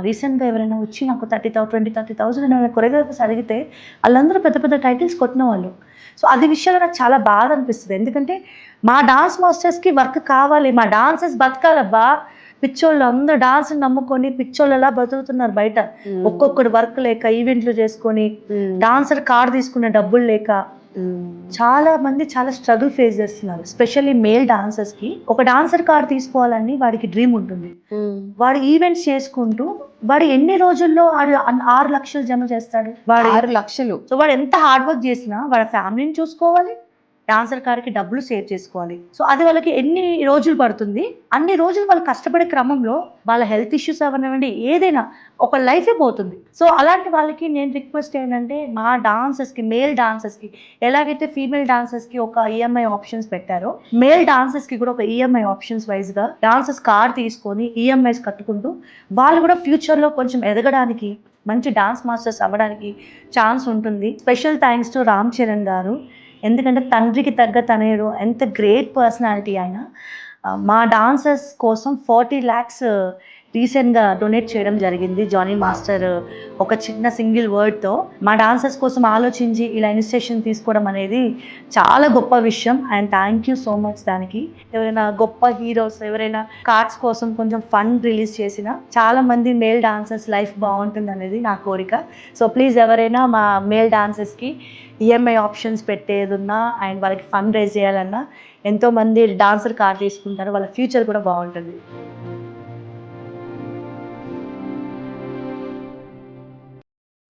రీసెంట్‌గా ఎవరైనా వచ్చి నాకు 20,000 నేను కొరియోగ్రాఫర్స్ అడిగితే ఆళ్ళందరూ పెద్ద పెద్ద టైటిల్స్ కొట్టినవాళ్ళు. సో, అది విషయంలో నాకు చాలా బాధ అనిపిస్తది. ఎందుకంటే మా డాన్స్ మాస్టర్స్‌కి వర్క్ కావాలి. మా డాన్సర్స్ బతకాలబ్బా! పిచ్చోళ్ళు అందరూ డాన్స్‌ని నమ్ముకొని పిచ్చోళ్ళలా బతుకుతున్నారు బయట. ఒక్కొక్కడు వర్క్ లేక ఈవెంట్లు చేసుకొని, డాన్సర్ కార్డ్ తీసుకునే డబ్బులు లేక చాలా మంది చాలా స్ట్రగుల్ ఫేస్ చేస్తున్నారు. ఎస్పెషల్లీ మేల్ డాన్సర్స్‌కి ఒక డాన్సర్ కార్డ్ తీసుకోవాలని వాడికి డ్రీమ్ ఉంటుంది. వాడు ఈవెంట్స్ చేసుకుంటూ వాడు ఎన్ని రోజుల్లో 6,00,000 జమ చేస్తాడు. వాడు 6,00,000. సో వాడు ఎంత హార్డ్ వర్క్ చేసినా వాళ్ళ ఫ్యామిలీని చూసుకోవాలి. డాన్సర్ కార్డ్‌కి డబ్బులు సేవ్ చేసుకోవాలి. సో అది వాళ్ళకి ఎన్ని రోజులు పడుతుంది. అన్ని రోజులు వాళ్ళు కష్టపడే క్రమంలో వాళ్ళ హెల్త్ ఇష్యూస్ అవ్వనివ్వండి ఏదైనా ఒక లైఫే పోతుంది. సో అలాంటి వాళ్ళకి నేను రిక్వెస్ట్ ఏంటంటే మా డాన్సర్స్‌కి మేల్ డాన్సర్స్‌కి ఎలాగైతే ఫీమేల్ డాన్సర్స్‌కి ఒక ఈఎంఐ ఆప్షన్స్ పెట్టారో మేల్ డాన్సర్స్‌కి కూడా ఒక ఈఎంఐ ఆప్షన్స్ వైస్‌గా డాన్సర్స్ కార్డ్ తీసుకొని ఈఎంఐస్ కట్టుకుంటూ వాళ్ళు కూడా ఫ్యూచర్‌లో కొంచెం ఎదగడానికి మంచి డాన్స్ మాస్టర్స్ అవ్వడానికి ఛాన్స్ ఉంటుంది. Special thanks to Ram Charan గారు. ఎందుకంటే తండ్రికి తగ్గ తనయుడు ఎంత గ్రేట్ పర్సనాలిటీ ఆయన. మా డాన్సర్స్ కోసం 40 lakhs రీసెంట్‌గా డొనేట్ చేయడం జరిగింది. జానీ మాస్టర్ ఒక చిన్న సింగిల్ వర్డ్‌తో మా డాన్సర్స్ కోసం ఆలోచించి ఇలా ఇనిషియేషన్ తీసుకోవడం అనేది చాలా గొప్ప విషయం. And thank you so much దానికి. ఎవరైనా గొప్ప హీరోస్ ఎవరైనా కార్డ్స్ కోసం కొంచెం ఫండ్ రిలీజ్ చేసినా చాలా మంది మేల్ డాన్సర్స్ లైఫ్ బాగుంటుందనేది నా కోరిక. సో ప్లీజ్ ఎవరైనా మా మేల్ డాన్సర్స్‌కి ఈఎంఐ ఆప్షన్స్ పెట్టేదున్నా అండ్ వాళ్ళకి ఫండ్ రైజ్ చేయాలన్నా ఎంతోమంది డాన్సర్ కార్డ్ తీసుకుంటారు. వాళ్ళ ఫ్యూచర్ కూడా బాగుంటుంది.